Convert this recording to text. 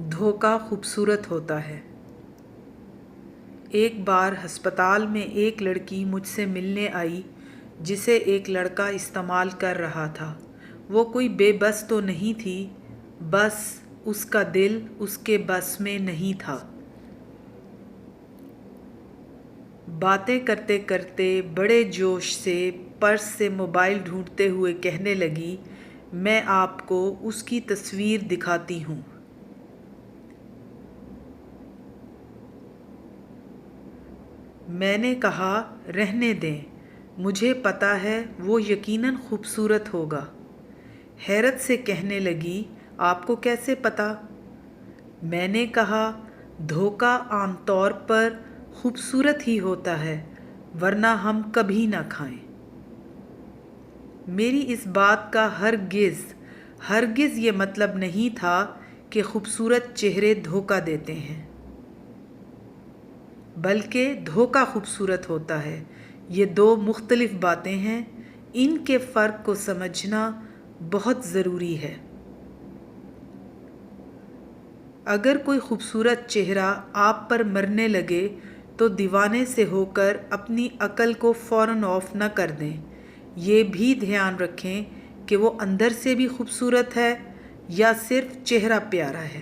دھوکہ خوبصورت ہوتا ہے۔ ایک بار ہسپتال میں ایک لڑکی مجھ سے ملنے آئی جسے ایک لڑکا استعمال کر رہا تھا۔ وہ کوئی بے بس تو نہیں تھی، بس اس کا دل اس کے بس میں نہیں تھا۔ باتیں کرتے کرتے بڑے جوش سے پرس سے موبائل ڈھونڈتے ہوئے کہنے لگی، میں آپ کو اس کی تصویر دکھاتی ہوں۔ میں نے کہا رہنے دیں، مجھے پتہ ہے وہ یقیناً خوبصورت ہوگا۔ حیرت سے کہنے لگی، آپ کو کیسے پتہ؟ میں نے کہا دھوکہ عام طور پر خوبصورت ہی ہوتا ہے، ورنہ ہم کبھی نہ کھائیں۔ میری اس بات کا ہرگز یہ مطلب نہیں تھا کہ خوبصورت چہرے دھوکہ دیتے ہیں، بلکہ دھوکہ خوبصورت ہوتا ہے۔ یہ دو مختلف باتیں ہیں، ان کے فرق کو سمجھنا بہت ضروری ہے۔ اگر کوئی خوبصورت چہرہ آپ پر مرنے لگے تو دیوانے سے ہو کر اپنی عقل کو فوراً آف نہ کر دیں۔ یہ بھی دھیان رکھیں کہ وہ اندر سے بھی خوبصورت ہے یا صرف چہرہ پیارا ہے۔